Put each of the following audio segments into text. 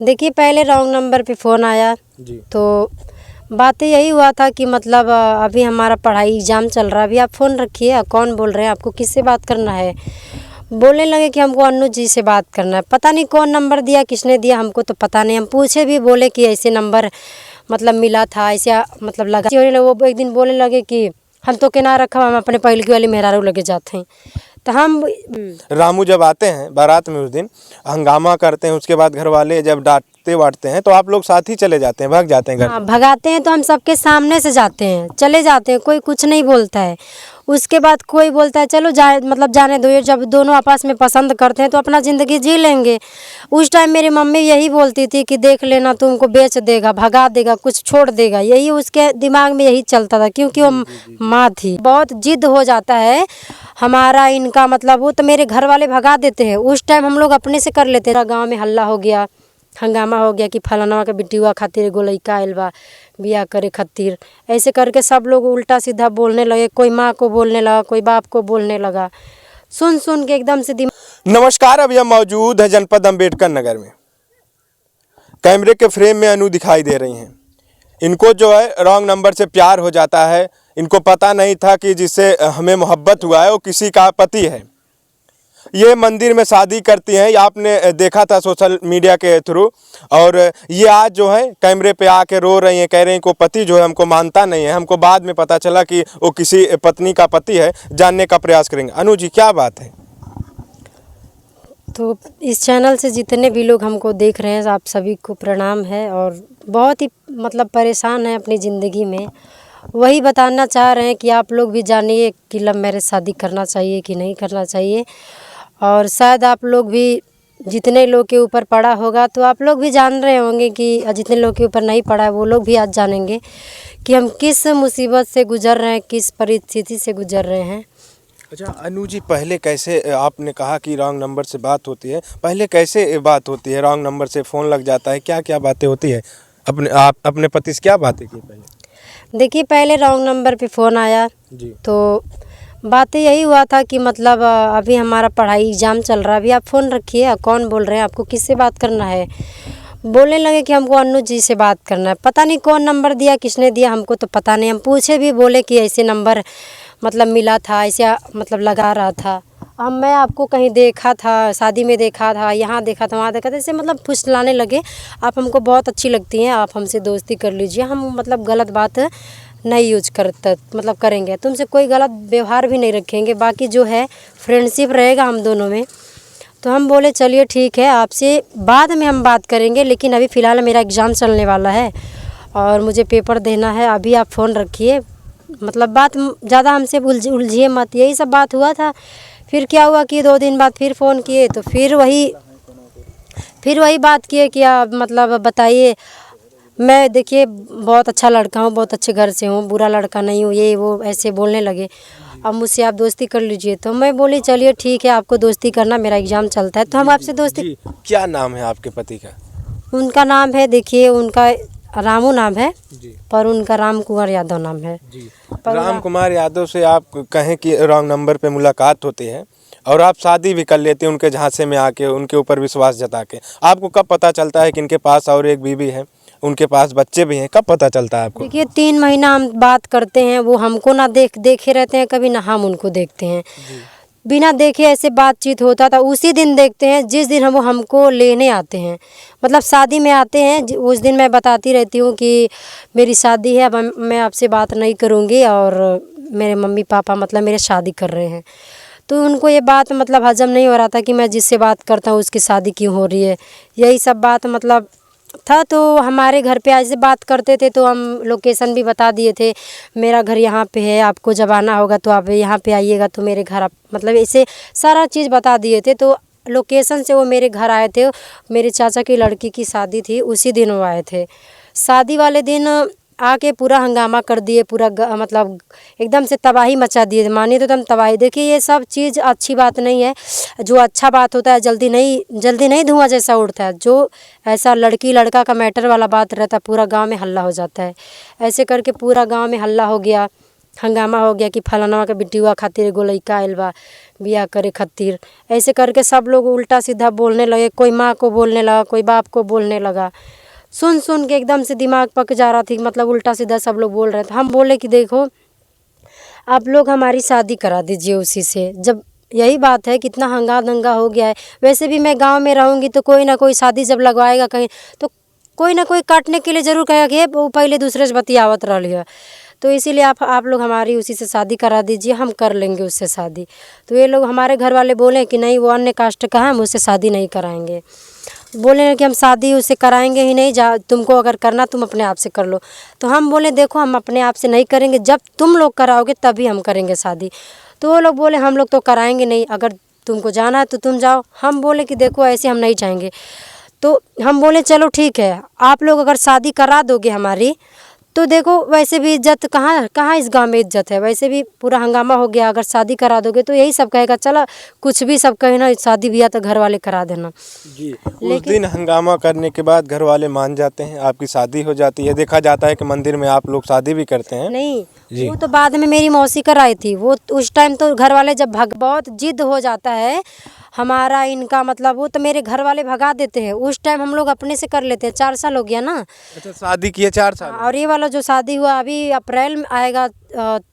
देखिए पहले wrong number पे फ़ोन आया जी। तो बातें यही हुआ था कि मतलब अभी हमारा पढ़ाई एग्ज़ाम चल रहा है, अभी आप फ़ोन रखिए, कौन बोल रहे हैं, आपको किससे बात करना है। बोलने लगे कि हमको अन्नू जी से बात करना है। पता नहीं कौन नंबर दिया, किसने दिया, हमको तो पता नहीं। हम पूछे भी, बोले कि ऐसे नंबर मतलब मिला था, ऐसे मतलब लगा। वो एक दिन बोलने लगे कि हम तो के ना रखा, हम अपने पहले की वाली मेहरारू लगे जाते हैं। तो हम रामू जब आते हैं बारात में उस दिन हंगामा करते हैं, उसके बाद घर वाले जब डांटते वाटते हैं तो आप लोग साथ ही चले जाते हैं, भाग जाते हैं घर हाँ, से? भगाते हैं तो हम सबके सामने से जाते हैं, चले जाते हैं, कोई कुछ नहीं बोलता है। उसके बाद कोई बोलता है चलो जाए, मतलब जाने दो, ये जब दोनों आपस में पसंद करते हैं तो अपना ज़िंदगी जी लेंगे। उस टाइम मेरी मम्मी यही बोलती थी कि देख लेना, तुमको बेच देगा, भगा देगा, कुछ छोड़ देगा, यही उसके दिमाग में यही चलता था, क्योंकि वो माँ थी। बहुत जिद हो जाता है हमारा इनका, मतलब वो तो मेरे घर वाले भगा देते हैं, उस टाइम हम लोग अपने से कर लेते हैं। गाँव में हल्ला हो गया, हंगामा हो गया कि फलाना के बिटिया खातिर एगो लइका आइल बा बियाह करे खातिर। ऐसे करके सब लोग उल्टा सीधा बोलने लगे, कोई माँ को बोलने लगा, कोई बाप को बोलने लगा। सुन सुन के एकदम से नमस्कार, अभी हम मौजूद है जनपद अंबेडकर नगर में। कैमरे के फ्रेम में अनु दिखाई दे रही हैं। इनको जो है रॉन्ग नंबर से प्यार हो जाता है। इनको पता नहीं था कि जिससे हमें मोहब्बत हुआ है वो किसी का पति है। ये मंदिर में शादी करती हैं, आपने देखा था सोशल मीडिया के थ्रू। और ये आज जो है कैमरे पे आके रो रही हैं, कह रही हैं कि पति जो है हमको मानता नहीं है। हमको बाद में पता चला कि वो किसी पत्नी का पति है। जानने का प्रयास करेंगे। अनु जी, क्या बात है? तो इस चैनल से जितने भी लोग हमको देख रहे हैं, आप सभी को प्रणाम है। और बहुत ही मतलब परेशान हैं अपनी ज़िंदगी में, वही बताना चाह रहे हैं कि आप लोग भी जानिए कि लव मैरिज शादी करना चाहिए कि नहीं करना चाहिए। और शायद आप लोग भी, जितने लोग के ऊपर पड़ा होगा तो आप लोग भी जान रहे होंगे कि जितने लोग के ऊपर नहीं पड़ा है वो लोग भी आज जानेंगे कि हम किस मुसीबत से गुजर रहे हैं, किस परिस्थिति से गुजर रहे हैं। अच्छा अनु जी, पहले कैसे, आपने कहा कि रॉन्ग नंबर से बात होती है, पहले कैसे बात होती है? रॉन्ग नंबर से फ़ोन लग जाता है, क्या क्या बातें होती है? आप अपने पति से क्या बातें की पहले? देखिए पहले रॉन्ग नंबर पे फ़ोन आया जी। तो बातें यही हुआ था कि मतलब अभी हमारा पढ़ाई एग्ज़ाम चल रहा है, अभी आप फ़ोन रखिए, कौन बोल रहे हैं, आपको किससे बात करना है। बोलने लगे कि हमको अन्नू जी से बात करना है। पता नहीं कौन नंबर दिया, किसने दिया, हमको तो पता नहीं। हम पूछे भी, बोले कि ऐसे नंबर मतलब मिला था, ऐसे मतलब लगा रहा था। अब मैं आपको कहीं देखा था, शादी में देखा था, यहाँ देखा था, वहाँ देखा था, ऐसे मतलब फुसलाने लगे। आप हमको बहुत अच्छी लगती हैं, आप हमसे दोस्ती कर लीजिए, हम मतलब गलत बात नहीं यूज करते, मतलब करेंगे, तुमसे कोई गलत व्यवहार भी नहीं रखेंगे, बाकी जो है फ्रेंडशिप रहेगा हम दोनों में। तो हम बोले चलिए ठीक है, आपसे बाद में हम बात करेंगे, लेकिन अभी फ़िलहाल मेरा एग्ज़ाम चलने वाला है और मुझे पेपर देना है, अभी आप फ़ोन रखिए, मतलब बात ज़्यादा हमसे उलझिए मत, यही सब बात हुआ था। फिर क्या हुआ कि 2 दिन बाद फिर फ़ोन किए तो फिर वही बात किए कि आप मतलब बताइए, मैं देखिए बहुत अच्छा लड़का हूँ, बहुत अच्छे घर से हूँ, बुरा लड़का नहीं हूँ, ये वो ऐसे बोलने लगे। अब मुझसे आप दोस्ती कर लीजिए, तो मैं बोली चलिए ठीक है, आपको दोस्ती करना, मेरा एग्ज़ाम चलता है तो हम आपसे दोस्ती। जी, क्या नाम है आपके पति का? उनका नाम है, देखिए उनका रामू नाम है जी। पर उनका राम कुमार यादव नाम है। जी। राम कुमार यादव से आप कहें कि रॉन्ग नंबर पे मुलाकात होती है और आप शादी भी कर लेते हैं उनके झांसे में आके, उनके ऊपर विश्वास जता के। आपको कब पता चलता है कि इनके पास और एक बीवी है, उनके पास बच्चे भी हैं? कब पता चलता है आपको? देखिए 3 महीना हम बात करते हैं, वो हमको ना देखे रहते हैं कभी, ना हम उनको देखते हैं। बिना देखे ऐसे बातचीत होता था। उसी दिन देखते हैं जिस दिन हम हमको लेने आते हैं, मतलब शादी में आते हैं, उस दिन मैं बताती रहती हूँ कि मेरी शादी है, अब मैं आपसे बात नहीं करूँगी और मेरे मम्मी पापा मतलब मेरे शादी कर रहे हैं। तो उनको ये बात मतलब हजम नहीं हो रहा था कि मैं जिससे बात करता हूँ उसकी शादी क्यों हो रही है, यही सब बात मतलब था। तो हमारे घर पे ऐसे बात करते थे तो हम लोकेशन भी बता दिए थे, मेरा घर यहाँ पे है, आपको जब आना होगा तो आप यहाँ पे आइएगा, तो मेरे घर आप मतलब ऐसे सारा चीज़ बता दिए थे। तो लोकेशन से वो मेरे घर आए थे, मेरे चाचा की लड़की की शादी थी, उसी दिन वो आए थे। शादी वाले दिन आके पूरा हंगामा कर दिए, पूरा मतलब एकदम से तबाही मचा दिए, मानिए तो एकदम तबाही। देखिए ये सब चीज़ अच्छी बात नहीं है, जो अच्छा बात होता है जल्दी नहीं धुआं जैसा उड़ता है। जो ऐसा लड़की लड़का का मैटर वाला बात रहता है, पूरा गांव में हल्ला हो जाता है। ऐसे करके पूरा गांव में हल्ला हो गया, हंगामा हो गया कि फलाना के बिटिया खातिर एगो लइका आइल बा ब्याह करे खातिर। ऐसे करके सब लोग उल्टा सीधा बोलने लगे, कोई माँ को बोलने लगा, कोई बाप को बोलने लगा। सुन सुन के एकदम से दिमाग पक जा रहा थी, मतलब उल्टा सीधा सब लोग बोल रहे थे। हम बोले कि देखो आप लोग हमारी शादी करा दीजिए उसी से, जब यही बात है, कितना हंगा दंगा हो गया है। वैसे भी मैं गांव में रहूँगी तो कोई ना कोई शादी जब लगवाएगा कहीं तो कोई ना कोई काटने के लिए ज़रूर कहेगा कि ये वो पहले दूसरे से बतियावत रह लिया। तो इसीलिए आप लोग हमारी उसी से शादी करा दीजिए, हम कर लेंगे उससे शादी। तो ये लोग हमारे घर वाले बोले कि नहीं वो अन्य कास्ट का है, हम उससे शादी नहीं कराएंगे। बोले कि हम शादी उससे कराएंगे ही नहीं, जा तुमको अगर करना तुम अपने आप से कर लो। तो हम बोले देखो हम अपने आप से नहीं करेंगे, जब तुम लोग कराओगे तभी हम करेंगे शादी। तो वो लोग बोले हम लोग तो कराएंगे नहीं, अगर तुमको जाना है तो तुम जाओ। हम बोले कि देखो ऐसे हम नहीं चाहेंगे। तो हम बोले चलो ठीक है, आप लोग अगर शादी करा दोगे हमारी तो देखो वैसे भी इज्जत कहाँ कहाँ इस गांव में इज्जत है, वैसे भी पूरा हंगामा हो गया। अगर शादी करा दोगे तो यही सब कहेगा, चलो कुछ भी सब कहे ना, शादी ब्याह तो घर वाले करा देना। जी, उस दिन हंगामा करने के बाद घर वाले मान जाते हैं, आपकी शादी हो जाती है। देखा जाता है कि मंदिर में आप लोग शादी भी करते हैं। नहीं जी। वो तो बाद में मेरी मौसी कराई थी। वो उस टाइम तो घर वाले जब बहुत जिद हो जाता है हमारा इनका, मतलब वो तो मेरे घर वाले भगा देते हैं। उस टाइम हम लोग अपने से कर लेते हैं। 4 साल हो गया ना। अच्छा, शादी किए 4 साल? और ये वाला जो शादी हुआ अभी अप्रैल में आएगा,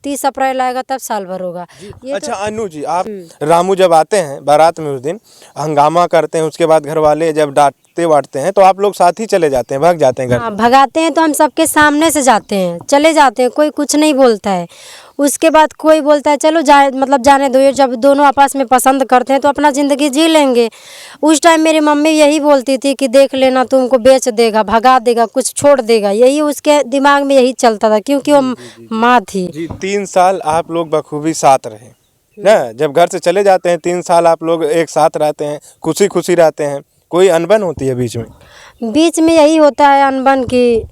30 अप्रैल आएगा तब साल भर होगा। ये अच्छा अनु जी, आप रामू जब आते हैं बारात में, उस दिन हंगामा करते हैं, उसके बाद घर वाले जब डांटते वाटते हैं तो आप लोग साथ ही चले जाते हैं, भाग जाते हैं घर? हाँ भगाते हैं तो हम सबके सामने से जाते हैं, चले जाते हैं, कोई कुछ नहीं बोलता है। उसके बाद कोई बोलता है चलो जाए, मतलब जाने दो, जब दोनों आपस में पसंद करते हैं तो अपना ज़िंदगी जी लेंगे। उस टाइम मेरी मम्मी यही बोलती थी कि देख लेना तुमको बेच देगा, भगा देगा, कुछ छोड़ देगा, यही उसके दिमाग में यही चलता था क्योंकि वो माँ थी। जी, 3 साल आप लोग बखूबी साथ रहे ना। जब घर से चले जाते हैं 3 साल आप लोग एक साथ रहते हैं, खुशी खुशी रहते हैं, कोई अनबन होती है बीच में? बीच में यही होता है अनबन की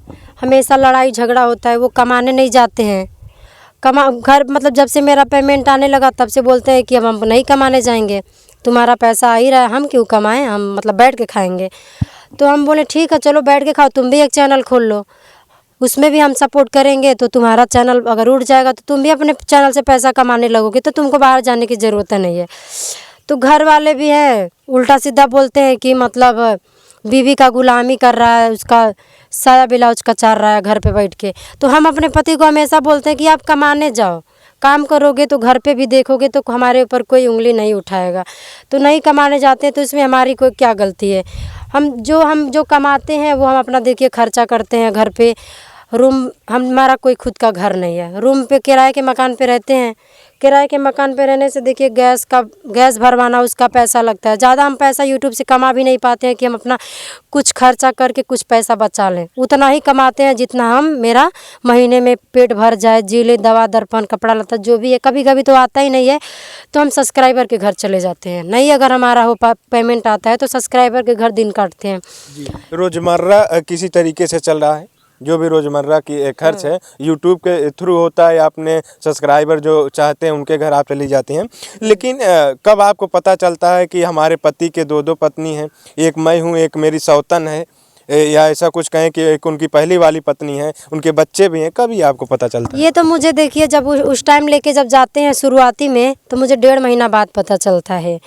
हमेशा लड़ाई झगड़ा होता है। वो कमाने नहीं जाते हैं, घर मतलब जब से मेरा पेमेंट आने लगा तब से बोलते हैं कि अब हम नहीं कमाने जाएंगे, तुम्हारा पैसा आ ही रहा है, हम क्यों कमाएं, हम मतलब बैठ के खाएंगे। तो हम बोले ठीक है चलो बैठ के खाओ, तुम भी एक चैनल खोल लो, उसमें भी हम सपोर्ट करेंगे। तो तुम्हारा चैनल अगर उठ जाएगा तो तुम भी अपने चैनल से पैसा कमाने लगोगे, तो तुमको बाहर जाने की ज़रूरत नहीं है। तो घर वाले भी है उल्टा सीधा बोलते हैं कि मतलब बीवी का गुलामी कर रहा है, उसका साया ब्लाउज का चार रहा है घर पे बैठ के। तो हम अपने पति को हमेशा बोलते हैं कि आप कमाने जाओ, काम करोगे तो घर पे भी देखोगे तो हमारे ऊपर कोई उंगली नहीं उठाएगा। तो नहीं कमाने जाते तो इसमें हमारी कोई क्या गलती है। हम जो कमाते हैं वो हम अपना देखिए खर्चा करते हैं घर पे। रूम हमारा कोई खुद का घर नहीं है, रूम पे किराए के मकान पे रहते हैं। किराए के मकान पे रहने से देखिए गैस भरवाना उसका पैसा लगता है। ज़्यादा हम पैसा यूट्यूब से कमा भी नहीं पाते हैं कि हम अपना कुछ खर्चा करके कुछ पैसा बचा लें। उतना ही कमाते हैं जितना हम मेरा महीने में पेट भर जाए, जी ले, दवा दर्पण कपड़ा लता जो भी है। कभी कभी तो आता ही नहीं है तो हम सब्सक्राइबर के घर चले जाते हैं। नहीं अगर हमारा हो पेमेंट आता है तो सब्सक्राइबर के घर दिन काटते हैं। रोज़मर्रा किसी तरीके से चल रहा है, जो भी रोज़मर्रा की खर्च है यूट्यूब के थ्रू होता है, अपने सब्सक्राइबर जो चाहते हैं उनके घर आप चली जाती हैं। लेकिन कब आपको पता चलता है कि हमारे पति के 2 पत्नी हैं, एक मैं हूँ, एक मेरी सौतन है, या ऐसा कुछ कहें कि एक उनकी पहली वाली पत्नी है, उनके बच्चे भी हैं, कभी आपको पता चलता है? ये तो मुझे देखिए जब उस टाइम लेके जब जाते हैं शुरुआती में तो मुझे 1.5 महीना बाद पता चलता है।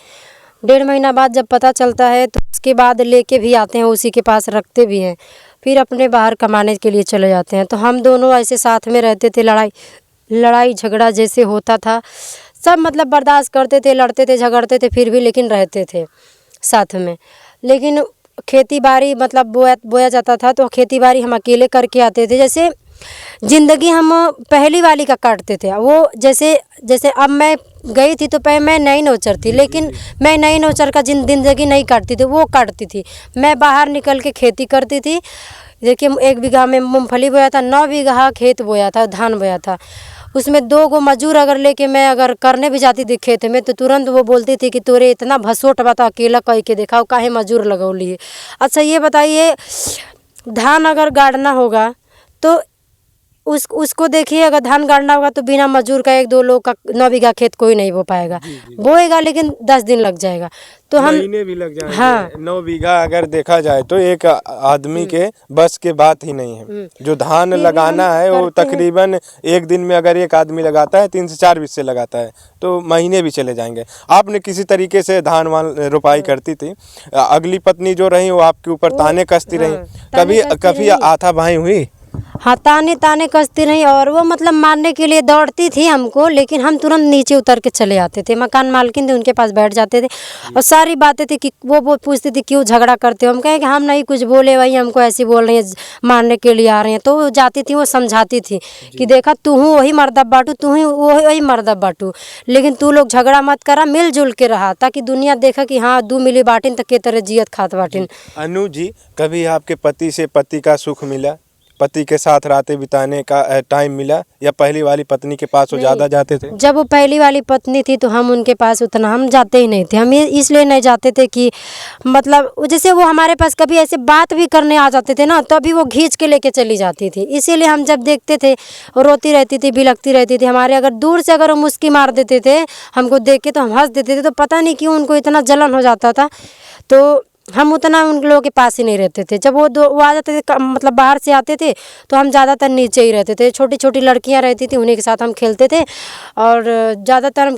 1.5 महीना बाद जब पता चलता है तो उसके बाद लेके भी आते हैं, उसी के पास रखते भी हैं, फिर अपने बाहर कमाने के लिए चले जाते हैं। तो हम दोनों ऐसे साथ में रहते थे, लड़ाई झगड़ा जैसे होता था सब मतलब बर्दाश्त करते थे, लड़ते थे झगड़ते थे फिर भी लेकिन रहते थे साथ में। लेकिन खेती बाड़ी मतलब बोया जाता था तो खेती बाड़ी हम अकेले करके आते थे। जैसे ज़िंदगी हम पहली वाली का काटते थे। वो जैसे अब मैं गई थी तो पहले मैं नई नौचर थी, लेकिन मैं नई नौचर का ज़िंदगी नहीं काटती थी, वो काटती थी। मैं बाहर निकल के खेती करती थी। देखिए 1 बीघा में मूंगफली बोया था, 9 बीघा खेत बोया था, धान बोया था। उसमें 2 गो मजदूर अगर लेके मैं अगर करने भी जाती थी खेत में तो तुरंत वो बोलती थी कि तोरे इतना भसोट बता अकेला कह के दिखाओ, काहे मजदूर लगौली है। अच्छा ये बताइए धान अगर गाड़ना होगा तो उसको देखिए, अगर धान गाड़ना होगा तो बिना मजदूर का 1-2 लोग का 9 बीघा खेत कोई नहीं बो पाएगा। बोएगा लेकिन 10 दिन लग जाएगा। तो हम महीने भी लग जाएंगे। हाँ 9 बीघा अगर देखा जाए तो एक आदमी के बस के बात ही नहीं है। जो धान फिर भी लगाना हम है वो करते हैं। तकरीबन एक दिन में अगर एक आदमी लगाता है 3 से 4 बीस से लगाता है तो महीने भी चले जाएंगे। आपने किसी तरीके से धान वान रोपाई करती थी, अगली पत्नी जो रही वो आपके ऊपर ताने कसती रही, ताने कसती कभी रही। हाथापाई हुई? हाँ, ताने कसती रही और वो मतलब मारने के लिए दौड़ती थी हमको, लेकिन हम तुरंत नीचे उतर के चले आते थे। मकान मालकिन थे, उनके पास बैठ जाते थे और सारी बातें थी कि वो पूछती थी क्यों झगड़ा करते हो। हम कहे कि हम नहीं कुछ बोले, वही हमको ऐसी बोल रही है, मारने के लिए आ रही हैं। तो वो जाती थी, वो समझाती थी कि देखा तू हूँ वही मर्दब बाटू, तू ही वही मर्दब बाटू, लेकिन तू लोग झगड़ा मत करा, मिलजुल के रहा, ताकि दुनिया देखा कि हाँ 2 मिली बाटिन तो के तरह जियत खात बाटिन। अनु जी, कभी आपके पति से पति का सुख मिला, पति के साथ रातें बिताने का टाइम मिला, या पहली वाली पत्नी के पास वो ज़्यादा जाते थे? जब वो पहली वाली पत्नी थी तो हम उनके पास उतना हम जाते ही नहीं थे। हम ये इसलिए नहीं जाते थे कि मतलब जैसे वो हमारे पास कभी ऐसे बात भी करने आ जाते थे ना, तभी वो खींच के लेके चली जाती थी। इसीलिए हम जब देखते थे रोती रहती थी, बिलखती रहती थी हमारे, अगर दूर से अगर वो मुस्की मार देते थे हमको देख के तो हम हंस देते थे। तो पता नहीं क्यों उनको इतना जलन हो जाता था, तो हम उतना उन लोगों के पास ही नहीं रहते थे। जब वो आ जाते थे मतलब बाहर से आते थे तो हम ज़्यादातर नीचे ही रहते थे। छोटी छोटी लड़कियां रहती थी, उन्हीं के साथ हम खेलते थे और ज़्यादातर हम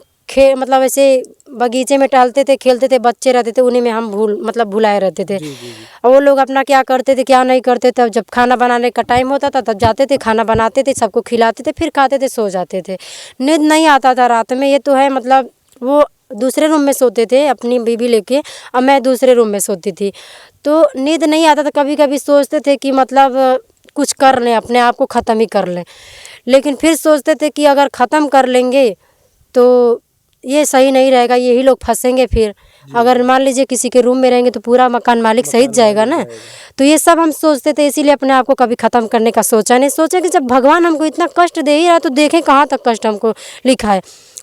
मतलब ऐसे बगीचे में टहलते थे, खेलते थे, बच्चे रहते थे उन्हीं में हम भुलाए रहते थे। और वो लोग अपना क्या करते थे क्या नहीं करते, तब जब खाना बनाने का टाइम होता था तब जाते थे, खाना बनाते थे, सबको खिलाते थे, फिर खाते थे, सो जाते थे। नींद नहीं आता था रात में, ये तो है। मतलब वो दूसरे रूम में सोते थे अपनी बीवी लेके और मैं दूसरे रूम में सोती थी, तो नींद नहीं आता था। कभी कभी सोचते थे कि मतलब कुछ कर लें, अपने आप को ख़त्म ही कर लें, लेकिन फिर सोचते थे कि अगर ख़त्म कर लेंगे तो ये सही नहीं रहेगा, यही लोग फंसेंगे। फिर अगर मान लीजिए किसी के रूम में रहेंगे तो पूरा मकान मालिक सहित जाएगा ना। तो ये सब हम सोचते थे, इसीलिए अपने आप को कभी ख़त्म करने का सोचा नहीं। सोचे कि जब भगवान हमको इतना कष्ट दे ही रहा तो देखें कहाँ तक कष्ट हमको लिखा है।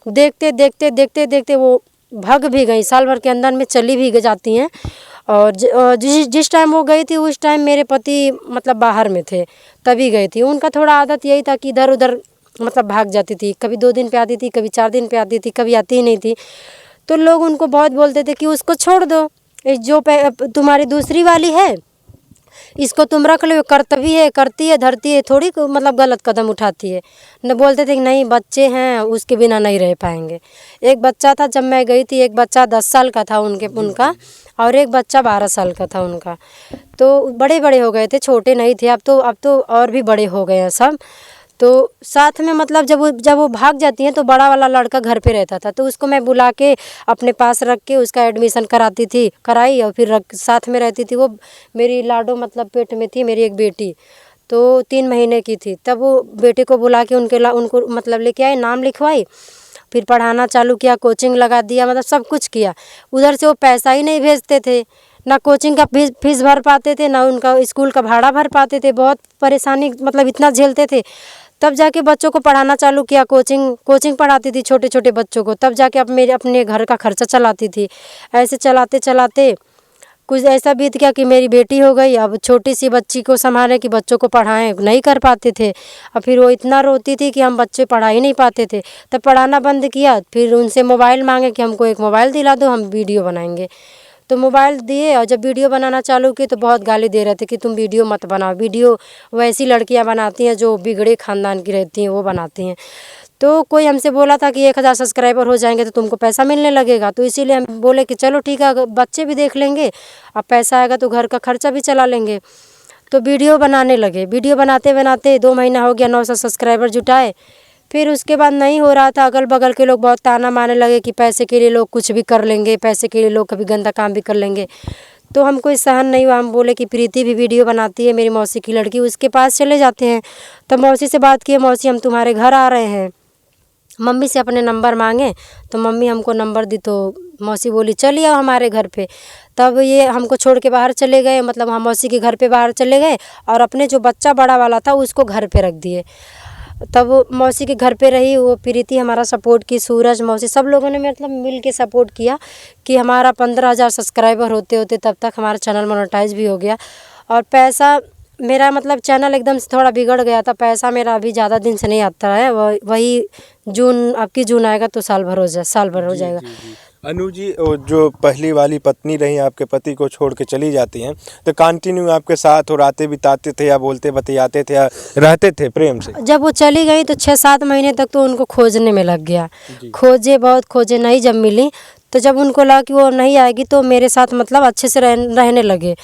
देखते देखते देखते देखते वो भाग भी गई, साल भर के अंदर में चली भी जाती हैं। और जिस टाइम वो गई थी उस टाइम मेरे पति मतलब बाहर में थे, तभी गई थी। उनका थोड़ा आदत यही था कि इधर उधर मतलब भाग जाती थी, कभी 2 दिन पे आती थी, कभी 4 दिन पे आती थी, कभी आती ही नहीं थी। तो लोग उनको बहुत बोलते थे कि उसको छोड़ दो, जो तुम्हारी दूसरी वाली है इसको तुम रख लो, कर्तव्य है, करती है, धरती है, थोड़ी मतलब गलत कदम उठाती है। न बोलते थे कि नहीं बच्चे हैं उसके बिना नहीं रह पाएंगे। एक बच्चा था जब मैं गई थी, एक बच्चा 10 साल का था उनका और एक बच्चा 12 साल का था उनका। तो बड़े बड़े हो गए थे, छोटे नहीं थे। अब तो और भी बड़े हो गए हैं सब। तो साथ में मतलब जब वो भाग जाती हैं तो बड़ा वाला लड़का घर पे रहता था, तो उसको मैं बुला के अपने पास रख के उसका एडमिशन कराई और फिर साथ में रहती थी। वो मेरी लाडो मतलब पेट में थी मेरी एक बेटी, तो 3 महीने की थी। तब वो बेटे को बुला के उनको मतलब लेके आई, नाम लिखवाई, फिर पढ़ाना चालू किया, कोचिंग लगा दिया, मतलब सब कुछ किया। उधर से वो पैसा ही नहीं भेजते थे, ना कोचिंग का फीस भर पाते थे, ना उनका स्कूल का भाड़ा भर पाते थे। बहुत परेशानी मतलब इतना झेलते थे। तब जाके बच्चों को पढ़ाना चालू किया, कोचिंग पढ़ाती थी छोटे छोटे बच्चों को। तब जाके अब मेरे अपने घर का खर्चा चलाती थी। ऐसे चलाते चलाते कुछ ऐसा बीत गया कि मेरी बेटी हो गई। अब छोटी सी बच्ची को संभालें कि बच्चों को पढ़ाएं, नहीं कर पाते थे। और फिर वो इतना रोती थी कि हम बच्चे पढ़ा ही नहीं पाते थे। तब पढ़ाना बंद किया, फिर उनसे मोबाइल मांगे कि हमको एक मोबाइल दिला दो, हम वीडियो बनाएंगे। तो मोबाइल दिए और जब वीडियो बनाना चालू किए तो बहुत गाली दे रहे थे कि तुम वीडियो मत बनाओ, वीडियो वैसी लड़कियां बनाती हैं जो बिगड़े ख़ानदान की रहती हैं, वो बनाती हैं। तो कोई हमसे बोला था कि 1000 सब्सक्राइबर हो जाएंगे तो तुमको पैसा मिलने लगेगा। तो इसीलिए हम बोले कि चलो ठीक है, बच्चे भी देख लेंगे, अब पैसा आएगा तो घर का खर्चा भी चला लेंगे। तो वीडियो बनाने लगे। वीडियो बनाते बनाते 2 महीना हो गया, 900 सब्सक्राइबर जुटाए। फिर उसके बाद नहीं हो रहा था, अगल बगल के लोग बहुत ताना मारने लगे कि पैसे के लिए लोग कुछ भी कर लेंगे, पैसे के लिए लोग कभी गंदा काम भी कर लेंगे। तो हमको सहन नहीं हुआ। हम बोले कि प्रीति भी वीडियो बनाती है, मेरी मौसी की लड़की, उसके पास चले जाते हैं। तब मौसी से बात किए, मौसी हम तुम्हारे घर आ रहे हैं। मम्मी से अपने नंबर मांगे तो मम्मी हमको नंबर दी, तो मौसी बोली चलिए आओ हमारे घर पे। तब ये हमको छोड़ के बाहर चले गए, मतलब हम मौसी के घर पे बाहर चले गए और अपने जो बच्चा बड़ा वाला था उसको घर पे रख दिए। तब मौसी के घर पे रही वो प्रीति, हमारा सपोर्ट की, सूरज मौसी, सब लोगों ने मतलब मिल के सपोर्ट किया कि हमारा 15,000 सब्सक्राइबर होते होते तब तक हमारा चैनल मोनेटाइज भी हो गया। और पैसा मेरा मतलब चैनल एकदम से थोड़ा बिगड़ गया था। पैसा मेरा अभी ज़्यादा दिन से नहीं आता है, वही जून, अब की जून आएगा तो साल भर हो जाएगा। अनु जी, वो जो पहली वाली पत्नी रही, आपके पति को छोड़ के चली जाती हैं, तो कंटिन्यू आपके साथ और रातें बिताते थे या बोलते बतियाते थे या रहते थे प्रेम से? जब वो चली गई तो 6-7 महीने तक तो उनको खोजने में लग गया। खोजे, बहुत खोजे, नहीं जब मिली तो जब उनको लगा कि वो नहीं आएगी तो मेरे साथ मतलब अच्छे से रहने लगे।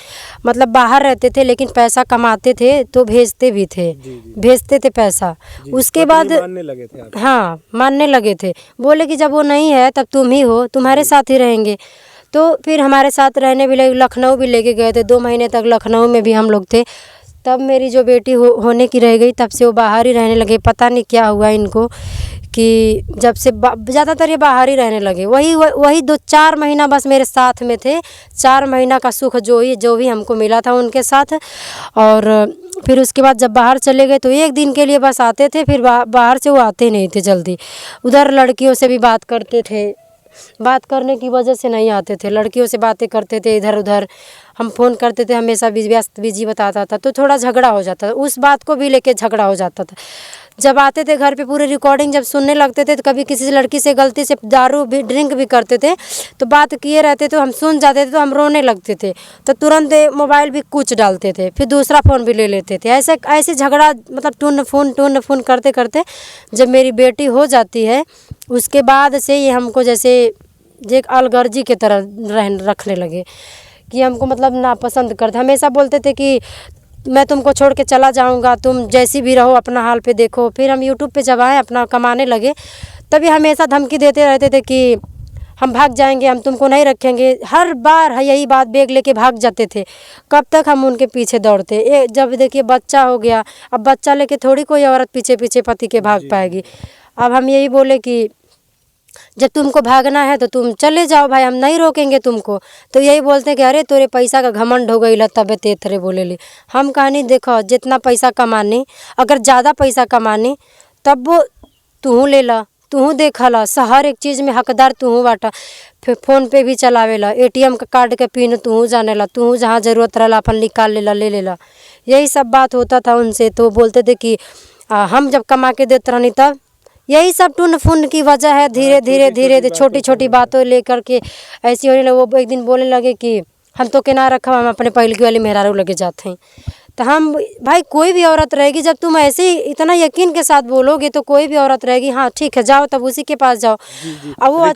मतलब बाहर रहते थे लेकिन पैसा कमाते थे तो भेजते भी थे, भेजते थे पैसा। उसके बाद मानने लगे थे आप? हाँ, मानने लगे थे। बोले कि जब वो नहीं है तब तुम ही हो, तुम्हारे साथ ही रहेंगे। तो फिर हमारे साथ रहने भी लगे, लखनऊ भी लेके गए थे। 2 महीने तक लखनऊ में भी हम लोग थे। तब मेरी जो बेटी होने की रह गई तब से वो बाहर ही रहने लगे। पता नहीं क्या हुआ इनको कि जब से ज़्यादातर ये बाहर ही रहने लगे। वही 2-4 महीना बस मेरे साथ में थे। 4 महीना का सुख जो भी हमको मिला था उनके साथ। और फिर उसके बाद जब बाहर चले गए तो 1 दिन के लिए बस आते थे, फिर बाहर से वो आते नहीं थे जल्दी। उधर लड़कियों से भी बात करते थे, बात करने की वजह से नहीं आते थे। लड़कियों से बातें करते थे इधर उधर। हम फ़ोन करते थे, हमेशा व्यस्त बिजी बताता था, तो थोड़ा झगड़ा हो जाता था। उस बात को भी लेके झगड़ा हो जाता था। जब आते थे घर पे पूरी रिकॉर्डिंग जब सुनने लगते थे तो कभी किसी लड़की से गलती से दारू भी ड्रिंक भी करते थे तो बात किए रहते तो हम सुन जाते थे तो हम रोने लगते थे। तो तुरंत मोबाइल भी कुछ डालते थे, फिर दूसरा फ़ोन भी ले लेते थे। ऐसे झगड़ा मतलब टून फोन करते करते जब मेरी बेटी हो जाती है उसके बाद से ये हमको जैसे एक अलगर्जी की तरह रखने लगे कि हमको मतलब नापसंद करते। हमेशा बोलते थे कि मैं तुमको छोड़ के चला जाऊंगा, तुम जैसी भी रहो अपना हाल पे देखो। फिर हम यूट्यूब पे जब आए अपना कमाने लगे तभी हमेशा धमकी देते रहते थे कि हम भाग जाएंगे, हम तुमको नहीं रखेंगे। हर बार यही बात बैग लेके भाग जाते थे। कब तक हम उनके पीछे दौड़ते। जब देखिए बच्चा हो गया, अब बच्चा लेके थोड़ी कोई औरत पीछे पीछे पति के भाग पाएगी। अब हम यही बोले कि जब तुमको भागना है तो तुम चले जाओ भाई, हम नहीं रोकेंगे तुमको। तो यही बोलते हैं कि अरे तोरे पैसा का घमंड हो गई, तबे तेरे बोले ली। हम कहानी देखो जितना पैसा कमानी, अगर ज़्यादा पैसा कमानी तब वो तू ले ला, तू देखा ला, हर एक चीज़ में हकदार तू बाटा। फिर फ़ोन पे भी चलावेला, ATM का कार्ड के पिन तू जाने ला, तू जहाँ ज़रूरत रहला अपन निकाल ले ला। यही सब बात होता था उनसे। तो बोलते थे कि हम जब कमा के देते रहनी तब यही सब टून फून की वजह है। धीरे धीरे छोटी छोटी बातों लेकर के ऐसी होने लगे। वो एक दिन बोलने लगे कि हम तो के ना रखा, हम अपने पहले की वाली मेहरारू लगे जाते हैं। तो हम भाई कोई भी औरत रहेगी, जब तुम ऐसे ही इतना यकीन के साथ बोलोगे तो कोई भी औरत रहेगी, हाँ ठीक है जाओ, तब उसी के पास जाओ। अब वो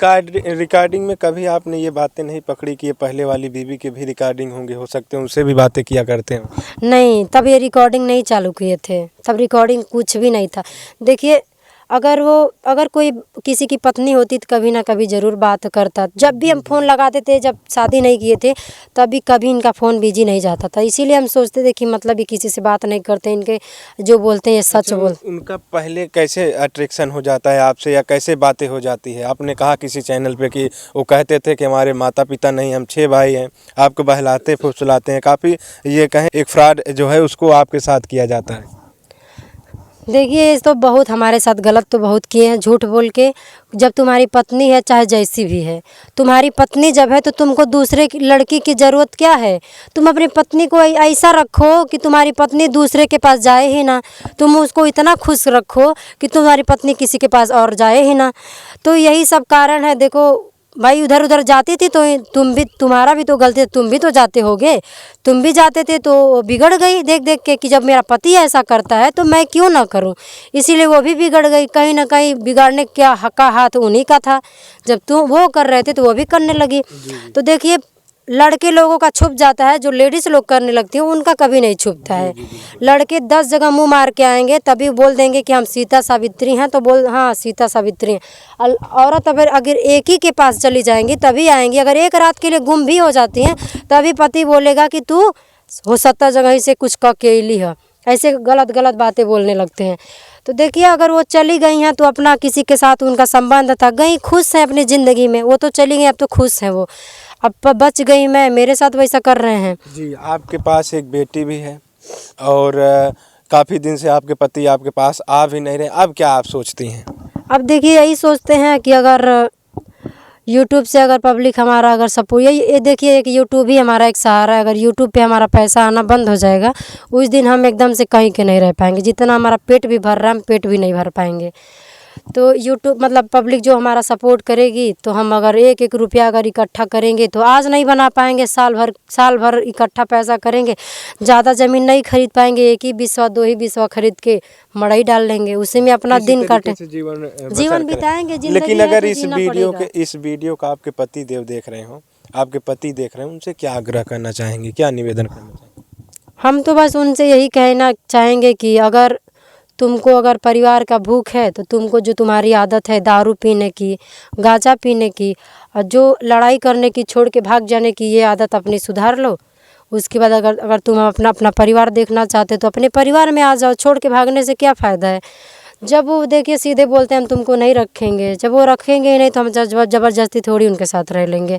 रिकॉर्डिंग में कभी आपने ये बातें नहीं पकड़ी कि ये पहले वाली बीवी के भी रिकॉर्डिंग होंगे, हो सकते हैं उनसे भी बातें किया करते हैं? नहीं, तब ये रिकॉर्डिंग नहीं चालू किए थे, तब रिकॉर्डिंग कुछ भी नहीं था। देखिए अगर कोई किसी की पत्नी होती तो कभी ना कभी ज़रूर बात करता। जब भी हम फ़ोन लगाते थे, जब शादी नहीं किए थे तभी कभी इनका फ़ोन बिजी नहीं जाता था। इसीलिए हम सोचते थे कि मतलब ये किसी से बात नहीं करते, इनके जो बोलते हैं ये सच बोलते। उनका पहले कैसे अट्रैक्शन हो जाता है आपसे या कैसे बातें हो जाती है? आपने कहा किसी चैनल पे कि वो कहते थे कि हमारे माता पिता नहीं, हम 6 भाई हैं, आपको बहलाते फुसलाते हैं। काफ़ी ये कहें एक फ्रॉड जो है उसको आपके साथ किया जाता है। देखिए इस तो बहुत हमारे साथ गलत तो बहुत किए हैं, झूठ बोल के। जब तुम्हारी पत्नी है चाहे जैसी भी है, तुम्हारी पत्नी जब है तो तुमको दूसरे की लड़की की ज़रूरत क्या है? तुम अपनी पत्नी को ऐसा रखो कि तुम्हारी पत्नी दूसरे के पास जाए ही ना। तुम उसको इतना खुश रखो कि तुम्हारी पत्नी किसी के पास और जाए ही ना। तो यही सब कारण है। देखो भाई उधर उधर जाती थी तो तुम्हारा भी तो गलती है, तुम भी तो जाते होगे, तुम भी जाते थे तो बिगड़ गई देख देख के कि जब मेरा पति ऐसा करता है तो मैं क्यों ना करूं। इसीलिए वो भी बिगड़ गई। कहीं ना कहीं बिगाड़ने का हाथ उन्हीं का था। जब तुम वो कर रहे थे तो वो भी करने लगी। तो देखिए लड़के लोगों का छुप जाता है, जो लेडीज़ लोग करने लगती हैं उनका कभी नहीं छुपता है। लड़के 10 जगह मुंह मार के आएंगे तभी बोल देंगे कि हम सीता सावित्री हैं, तो बोल हाँ सीता सावित्री हैं। औरत अगर एक ही के पास चली जाएंगी तभी आएंगी। अगर एक रात के लिए गुम भी हो जाती हैं तभी पति बोलेगा कि तू हो 70 जगह ही से कुछ कह के ली है। ऐसे गलत गलत बातें बोलने लगते हैं। तो देखिए अगर वो चली गई हैं तो अपना किसी के साथ उनका संबंध था, गई खुश हैं अपनी ज़िंदगी में। वो तो चली गई, अब तो खुश हैं वो, अब बच गई मैं, मेरे साथ वैसा कर रहे हैं। जी, आपके पास एक बेटी भी है और काफ़ी दिन से आपके पति आपके पास आ भी नहीं रहे, अब क्या आप सोचती हैं? अब देखिए यही सोचते हैं कि अगर यूट्यूब से अगर पब्लिक हमारा अगर सपोर्ट, ये देखिए एक यूट्यूब ही हमारा एक सहारा है। अगर यूट्यूब पे हमारा पैसा आना बंद हो जाएगा, उस दिन हम एकदम से कहीं के नहीं रह पाएंगे। जितना हमारा पेट भी भर रहा है, हम पेट भी नहीं भर पाएंगे। तो यूट्यूब मतलब पब्लिक जो हमारा सपोर्ट करेगी, तो हम अगर एक एक रुपया अगर इकट्ठा करेंगे तो आज नहीं बना पाएंगे, साल भर इकट्ठा पैसा करेंगे, ज़्यादा ज़मीन नहीं खरीद पाएंगे, एक ही बिस्वा 2 ही बिस्वा खरीद के मड़ई डाल लेंगे, उसी में अपना दिन काटे, जीवन बिताएंगे। लेकिन अगर इस वीडियो का आपके पति देव देख रहे हो, आपके पति देख रहे हैं, उनसे क्या आग्रह करना चाहेंगे, क्या निवेदन करना चाहेंगे? हम तो बस उनसे यही कहना चाहेंगे कि अगर तुमको अगर परिवार का भूख है, तो तुमको जो तुम्हारी आदत है दारू पीने की, गांजा पीने की, और जो लड़ाई करने की, छोड़ के भाग जाने की, ये आदत अपनी सुधार लो। उसके बाद अगर तुम अपना परिवार देखना चाहते हो तो अपने परिवार में आ जाओ। छोड़ के भागने से क्या फ़ायदा है? जब वो देखिए सीधे बोलते हैं हम तुमको नहीं रखेंगे, जब वो रखेंगे ही नहीं तो हम ज़बरदस्ती थोड़ी उनके साथ रह लेंगे।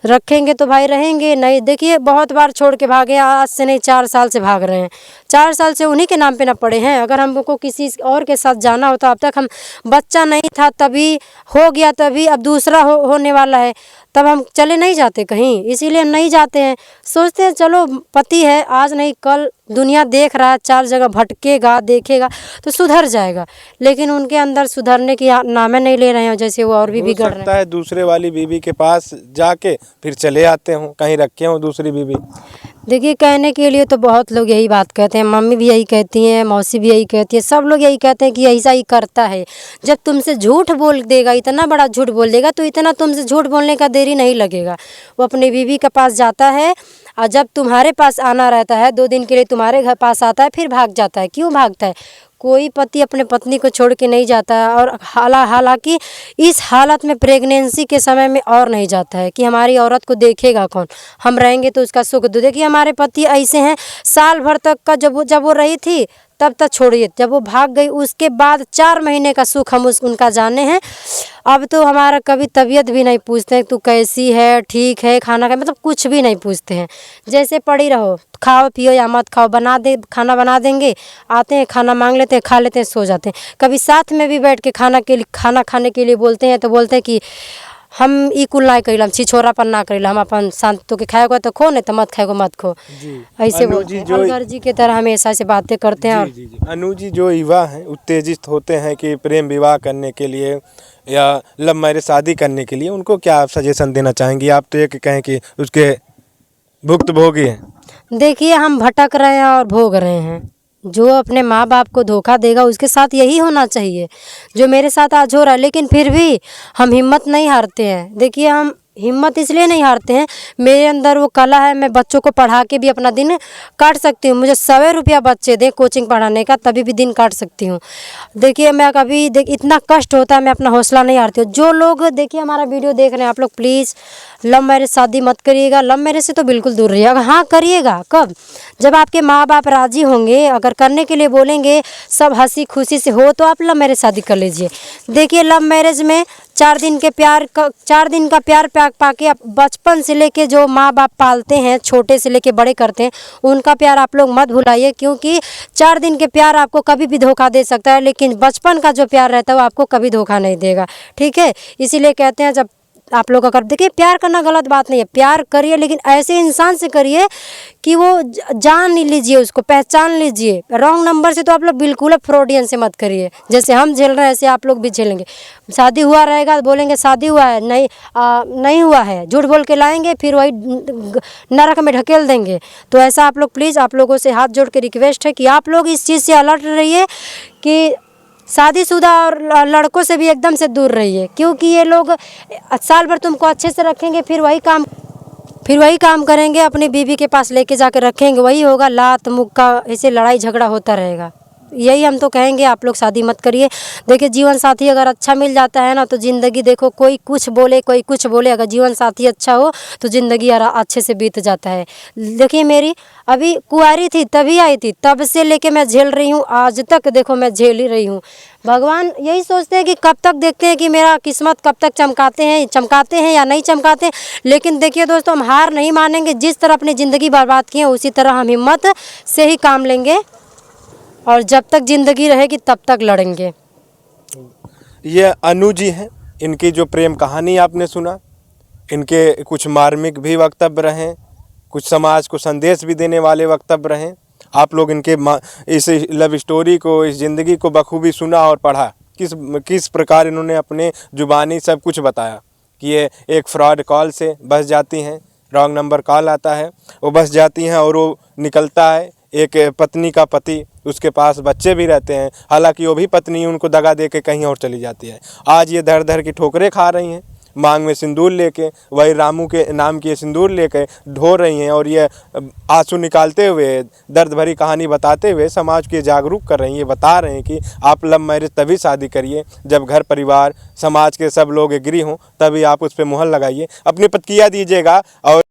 रखेंगे तो भाई रहेंगे, नहीं देखिए बहुत बार छोड़ के भागे, आज से नहीं 4 साल से भाग रहे हैं, 4 साल से उन्हीं के नाम पे ना पड़े हैं। अगर हमको किसी और के साथ जाना होता, अब तक हम बच्चा नहीं था तभी हो गया, तभी अब दूसरा होने वाला है, तब हम चले नहीं जाते कहीं, इसीलिए हम नहीं जाते हैं। सोचते हैं चलो पति है, आज नहीं कल दुनिया देख रहा है, 4 जगह भटकेगा, देखेगा तो सुधर जाएगा, लेकिन उनके अंदर सुधरने की नामे नहीं ले रहे हैं, जैसे वो और भी बिगड़ रहे हैं। है दूसरे वाली बीवी के पास जाके फिर चले आते हों, कहीं रखे हों दूसरी बीवी। देखिए कहने के लिए तो बहुत लोग यही बात कहते हैं, मम्मी भी यही कहती हैं, मौसी भी यही कहती है, सब लोग यही कहते हैं कि ऐसा ही करता है। जब तुमसे झूठ बोल देगा, इतना बड़ा झूठ बोल देगा, तो इतना तुमसे झूठ बोलने का देरी नहीं लगेगा। वो अपनी बीवी के पास जाता है, और जब तुम्हारे पास आना रहता है, 2 दिन के लिए तुम्हारे घर पास आता है, फिर भाग जाता है। क्यों भागता है? कोई पति अपने पत्नी को छोड़ के नहीं जाता है। और हालांकि इस हालत में प्रेगनेंसी के समय में और नहीं जाता है कि हमारी औरत को देखेगा कौन, हम रहेंगे तो उसका सुख दो। देखिए हमारे पति ऐसे हैं, साल भर तक का जब वो रही थी तब तक छोड़िए, जब वो भाग गई उसके बाद 4 महीने का सुख हम उनका जाने हैं। अब तो हमारा कभी तबीयत भी नहीं पूछते हैं, तू कैसी है, ठीक है, खाना का मतलब कुछ भी नहीं पूछते हैं। जैसे पड़ी रहो, खाओ पियो या मत खाओ, खाना बना देंगे, आते हैं खाना मांग लेते हैं, खा लेते हैं, सो जाते हैं। कभी साथ में भी बैठ के खाना खाने के लिए बोलते हैं तो बोलते हैं कि हम ई कुल ना करेला, हम छिछोरापन ना करेला, हम अपन शांत तो के खाएगा तो खो, नहीं तो मत खाएगा मत खो। ऐसे अलगर्जी की तरह हमेशा से बातें करते हैं। जी। अनु जी, जो युवा हैं उत्तेजित होते हैं कि प्रेम विवाह करने के लिए या लव मैरिज शादी करने के लिए, उनको क्या आप सजेशन देना चाहेंगी? आप तो ये कहें कि उसके भुक्तभोगी हैं। देखिए हम भटक रहे हैं और भोग रहे हैं। जो अपने माँ बाप को धोखा देगा उसके साथ यही होना चाहिए जो मेरे साथ आज हो रहा है। लेकिन फिर भी हम हिम्मत नहीं हारते हैं। देखिए हम हिम्मत इसलिए नहीं हारते हैं, मेरे अंदर वो कला है, मैं बच्चों को पढ़ा के भी अपना दिन काट सकती हूँ। मुझे 100 रुपया बच्चे दे कोचिंग पढ़ाने का, तभी भी दिन काट सकती हूँ। देखिए मैं कभी इतना कष्ट होता है, मैं अपना हौसला नहीं हारती हूँ। जो लोग देखिए हमारा वीडियो देख रहे हैं, आप लोग प्लीज़ लव मैरिज शादी मत करिएगा। लव मैरिज से तो बिल्कुल दूर रहिएगा। हाँ करिएगा कब? जब आपके माँ बाप राज़ी होंगे, अगर करने के लिए बोलेंगे, सब हंसी खुशी से हो, तो आप लव मैरिज शादी कर लीजिए। देखिए लव मैरिज में 4 दिन का प्यार पाके आप बचपन से लेके जो माँ बाप पालते हैं, छोटे से लेके बड़े करते हैं, उनका प्यार आप लोग मत भुलाइए। क्योंकि 4 दिन के प्यार आपको कभी भी धोखा दे सकता है, लेकिन बचपन का जो प्यार रहता है वो आपको कभी धोखा नहीं देगा। ठीक है, इसीलिए कहते हैं जब आप लोग अगर देखिए प्यार करना गलत बात नहीं है, प्यार करिए, लेकिन ऐसे इंसान से करिए कि वो जान लीजिए, उसको पहचान लीजिए। रॉन्ग नंबर से तो आप लोग बिल्कुल फ्रॉडियन से मत करिए। जैसे हम झेल रहे हैं ऐसे आप लोग भी झेलेंगे। शादी हुआ रहेगा बोलेंगे शादी हुआ है, नहीं हुआ है, झूठ बोल के लाएंगे, फिर वही नरक में ढकेल देंगे। तो ऐसा आप लोग प्लीज़, आप लोगों से हाथ जोड़ के रिक्वेस्ट है कि आप लोग इस चीज़ से अलर्ट रहिए कि शादीशुदा और लड़कों से भी एकदम से दूर रहिए। क्योंकि ये लोग साल भर तुमको अच्छे से रखेंगे, फिर वही काम करेंगे, अपनी बीवी के पास लेके जाकर रखेंगे, वही होगा लात मुक्का, ऐसे लड़ाई झगड़ा होता रहेगा। यही हम तो कहेंगे, आप लोग शादी मत करिए। देखिए जीवन साथी अगर अच्छा मिल जाता है ना, तो ज़िंदगी देखो कोई कुछ बोले कोई कुछ बोले, अगर जीवन साथी अच्छा हो तो ज़िंदगी अच्छे से बीत जाता है। देखिए मेरी अभी कुंवारी थी तभी आई थी, तब से लेके मैं झेल रही हूँ, आज तक देखो मैं झेल ही रही हूँ। भगवान यही सोचते हैं कि कब तक देखते हैं कि मेरा किस्मत कब तक चमकाते हैं या नहीं चमकाते। लेकिन देखिए दोस्तों, हम हार नहीं मानेंगे। जिस तरह अपनी ज़िंदगी बर्बाद की है, उसी तरह हम हिम्मत से ही काम लेंगे, और जब तक ज़िंदगी रहेगी तब तक लड़ेंगे। ये अनु जी हैं, इनकी जो प्रेम कहानी आपने सुना, इनके कुछ मार्मिक भी वक्तव्य रहें, कुछ समाज को संदेश भी देने वाले वक्तव्य रहें। आप लोग इनके इस लव स्टोरी को, इस ज़िंदगी को बखूबी सुना और पढ़ा। किस प्रकार इन्होंने अपने जुबानी सब कुछ बताया कि ये एक फ्रॉड कॉल से बस जाती हैं, रॉन्ग नंबर कॉल आता है, वो बस जाती हैं और वो निकलता है एक पत्नी का पति, उसके पास बच्चे भी रहते हैं, हालांकि वो भी पत्नी उनको दगा दे के कहीं और चली जाती है। आज ये धर धर की ठोकरें खा रही हैं, मांग में सिंदूर लेके, वही रामू के नाम की सिंदूर लेके ढो रही हैं और ये आंसू निकालते हुए, दर्द भरी कहानी बताते हुए समाज को जागरूक कर रही हैं। ये बता रहे हैं कि आप लव मैरिज तभी शादी करिए जब घर परिवार समाज के सब लोग एग्री हों, तभी आप उस पर मुहर लगाइए, अपनी प्रतिक्रिया दीजिएगा। और